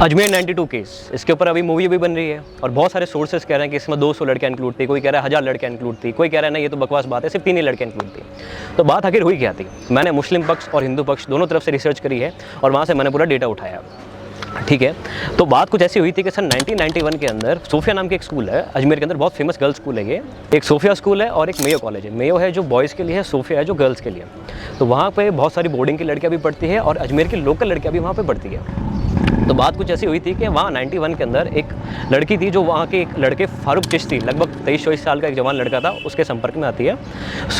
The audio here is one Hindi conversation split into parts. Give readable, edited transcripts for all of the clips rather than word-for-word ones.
अजमेर 92 केस, इसके ऊपर अभी मूवी भी बन रही है और बहुत सारे सोर्सेस कह रहे हैं कि इसमें 200 लड़कियां इंक्लूड थी, कोई कह रहा है 1000 लड़कियां इंक्लूड थी, कोई कह रहा है नहीं ये तो बकवास बात है, सिर्फ 3 ही लड़कियां इंक्लूड थी। तो बात आखिर हुई क्या थी? मैंने मुस्लिम पक्ष और हिंदू पक्ष दोनों तरफ से रिसर्च करी है और वहाँ से मैंने पूरा डेटा उठाया। ठीक है, तो बात कुछ ऐसी हुई थी कि सन 1991 के अंदर सोफिया नाम की एक स्कूल है अजमेर के अंदर, बहुत फेमस गर्ल्स स्कूल है ये। एक सोफिया स्कूल है और एक मेयो कॉलेज है। मेयो है जो बॉयज़ के लिए है, सोफिया है जो गर्ल्स के लिए। तो वहाँ पे बहुत सारी बोर्डिंग की लड़कियाँ भी पढ़ती है और अजमेर की लोकल लड़कियाँ भी वहाँ पे पढ़ती है। तो बात कुछ ऐसी हुई थी कि वहाँ 91 के अंदर एक लड़की थी जो वहाँ के एक लड़के फारूक चिश्ती, लगभग 23-24 साल का एक जवान लड़का था, उसके संपर्क में आती है।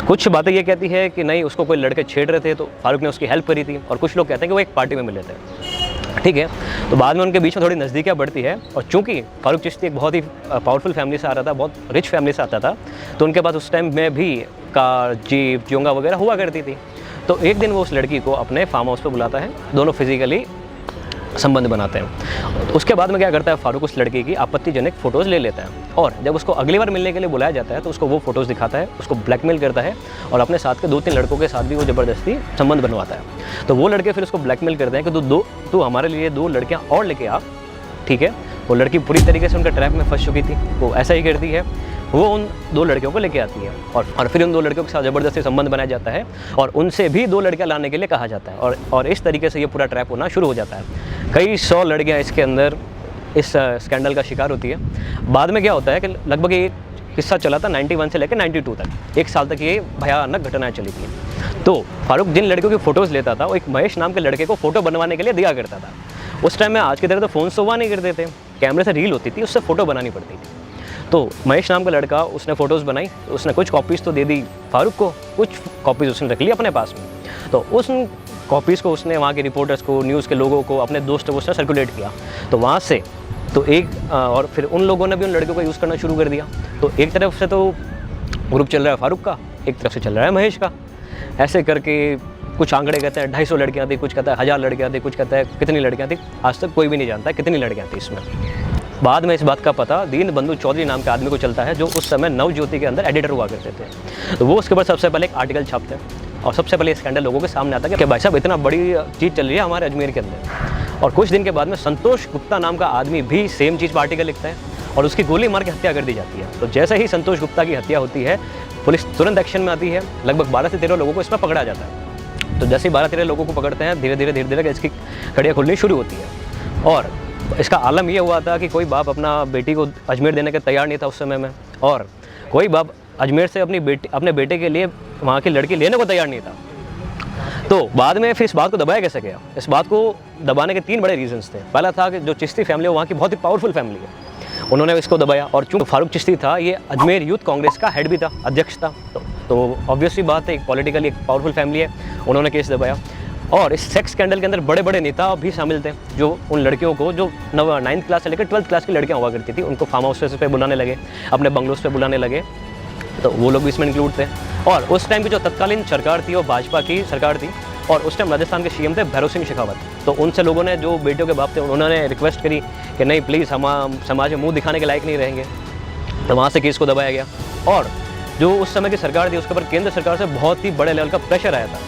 कुछ बातें ये कहती है कि नहीं उसको कोई लड़के छेड़ रहे थे तो फारूक ने उसकी हेल्प करी थी, और कुछ लोग कहते हैं कि वो एक पार्टी में मिले थे। ठीक है, तो बाद में उनके बीच में थोड़ी नज़दीकियाँ बढ़ती है और चूँकि फारूक चिश्ती एक बहुत ही पावरफुल फैमिली से आ रहा था, बहुत रिच फैमिली से आता था, तो उनके पास उस टाइम में भी कार, जीप, जोंगा वगैरह हुआ करती थी। तो एक दिन वो उस लड़की को अपने फार्म हाउस पर बुलाता है, दोनों फिजिकली संबंध बनाते हैं। तो उसके बाद में क्या करता है फारूक, उस लड़की की आपत्तिजनक फ़ोटोज़ ले लेता है और जब उसको अगली बार मिलने के लिए बुलाया जाता है तो उसको वो फ़ोटोज़ दिखाता है, उसको ब्लैकमेल करता है और अपने साथ के 2-3 लड़कों के साथ भी वो ज़बरदस्ती संबंध बनवाता है। तो वो लड़के फिर उसको ब्लैकमेल करते हैं कि तू हमारे लिए 2 लड़कियाँ और लेके आ। ठीक है, वो लड़की पूरी तरीके से उनका ट्रैप में फंस चुकी थी, वो ऐसा ही करती है, वो उन 2 लड़कियों को लेके आती है और फिर उन 2 लड़कियों के साथ ज़बरदस्ती संबंध बनाया जाता है और उनसे भी 2 लड़कियां लाने के लिए कहा जाता है और इस तरीके से ये पूरा ट्रैप होना शुरू हो जाता है। कई 100 लड़कियां इसके अंदर इस स्कैंडल का शिकार होती है। बाद में क्या होता है कि लगभग ये किस्सा चला था 91 से लेकर 92 तक, 1 साल तक ये भयानक घटनाएं चली थी। तो फारूक जिन लड़कियों की फ़ोटोज़ लेता था वो एक महेश नाम के लड़के को फ़ोटो बनवाने के लिए दिया करता था। उस टाइम में आज की तरह तो फ़ोन से हुआ नहीं करते थे, कैमरे से रील होती थी, उससे फ़ोटो बनानी पड़ती थी। तो महेश नाम का लड़का, उसने फ़ोटोज़ बनाई, उसने कुछ कॉपीज़ तो दे दी फारूक को, कुछ कॉपीज़ उसने रख ली अपने पास में। तो उस कॉपीज़ को उसने वहाँ के रिपोर्टर्स को, न्यूज़ के लोगों को, अपने दोस्तों को उसने सर्कुलेट किया। तो वहाँ से तो और फिर उन लोगों ने भी उन लड़कियों को यूज़ करना शुरू कर दिया। तो एक तरफ से तो ग्रुप चल रहा है फारूक का, एक तरफ से चल रहा है महेश का। ऐसे करके कुछ आंकड़े कहते हैं 250 लड़कियाँ थी, कुछ कहता है 1000 लड़कियाँ थी, कुछ कहता है कितनी लड़कियाँ थी, आज तक कोई भी नहीं जानता कितनी लड़कियाँ थी इसमें। बाद में इस बात का पता दीनबंधु चौधरी नाम के आदमी को चलता है, जो उस समय नवज्योति के अंदर एडिटर हुआ करते थे। तो वो उसके बाद सबसे पहले एक आर्टिकल छापते हैं और सबसे पहले स्कैंडल लोगों के सामने आता है कि भाई साहब इतना बड़ी चीज़ चल रही है हमारे अजमेर के अंदर। और कुछ दिन के बाद में संतोष गुप्ता नाम का आदमी भी सेम चीज़ पर आर्टिकल लिखता है और उसकी गोली मार के हत्या कर दी जाती है। तो जैसे ही संतोष गुप्ता की हत्या होती है, पुलिस तुरंत एक्शन में आती है, लगभग 12 से 13 लोगों को इसमें पकड़ा जाता है। तो जैसे ही 12-13 लोगों को पकड़ते हैं, धीरे धीरे इसकी कड़ियाँ खुलनी शुरू होती है। और इसका आलम ये हुआ था कि कोई बाप अपना बेटी को अजमेर देने के तैयार नहीं था उस समय में, और कोई बाप अजमेर से अपने बेटे के लिए वहाँ की लड़की लेने को तैयार नहीं था। तो बाद में फिर इस बात को दबाया कैसे गया? इस बात को दबाने के 3 बड़े रीजंस थे। पहला था कि जो चिश्ती फैमिली है वहाँ की बहुत ही पावरफुल फैमिली है, उन्होंने इसको दबाया। और चूँकि फारूक चिश्ती था, ये अजमेर यूथ कांग्रेस का हेड भी था, अध्यक्ष था, तो ऑब्वियसली बात है एक पॉलिटिकली एक पावरफुल फैमिली है, उन्होंने केस दबाया। और इस सेक्स स्कैंडल के अंदर बड़े बड़े नेता भी शामिल थे, जो उन लड़कियों को, जो 9th क्लास से लेकर 12th क्लास की लड़कियां हुआ करती थी, उनको फार्म हाउस पे बुलाने लगे, अपने बंगलोज पे बुलाने लगे। तो वो लोग भी इसमें इंक्लूड थे। और उस टाइम की जो तत्कालीन सरकार थी वो भाजपा की सरकार थी और उस टाइम राजस्थान के सीएम थे भैरव सिंह शेखावत। तो उनसे लोगों ने, जो बेटियों के बाप थे, उन्होंने रिक्वेस्ट करी कि नहीं प्लीज़ हम समाज में मुँह दिखाने के लायक नहीं रहेंगे। तो वहाँ से केस को दबाया गया और जो उस समय की सरकार थी उसके ऊपर केंद्र सरकार से बहुत ही बड़े लेवल का प्रेशर आया था।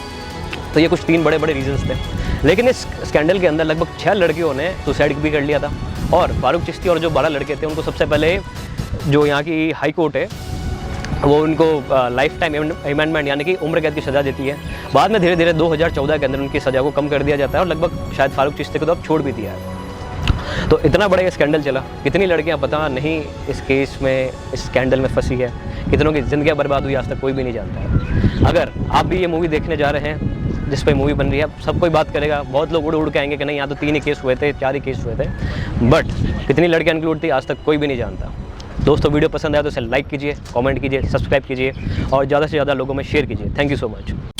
तो ये कुछ 3 बड़े बड़े रीजंस थे। लेकिन इस स्कैंडल के अंदर लगभग 6 लड़कियों ने सुसाइड भी कर लिया था और फारूक चिश्ती और जो 12 लड़के थे उनको सबसे पहले जो यहाँ की हाई कोर्ट है वो उनको लाइफ टाइम अमेंडमेंट यानी कि उम्र कैद की सज़ा देती है। बाद में धीरे धीरे 2014 के अंदर उनकी सज़ा को कम कर दिया जाता है और लगभग शायद फारूक चिश्ती को तो अब छोड़ भी दिया है। तो इतना बड़ा ये स्कैंडल चला, कितनी लड़कियां पता नहीं इस केस में, इस स्कैंडल में फंसी है, कितनों की ज़िंदगियां बर्बाद हुई, आज तक कोई भी नहीं जानता है। अगर आप भी ये मूवी देखने जा रहे हैं जिस पे मूवी बन रही है, सब कोई बात करेगा, बहुत लोग उड़ के आएंगे कि नहीं यहाँ तो 3 ही केस हुए थे, 4 ही केस हुए थे, बट कितनी लड़कियां इंक्लूड थी आज तक कोई भी नहीं जानता। दोस्तों वीडियो पसंद आया तो इसे लाइक कीजिए, कमेंट कीजिए, सब्सक्राइब कीजिए और ज़्यादा से ज़्यादा लोगों में शेयर कीजिए। Thank you so much.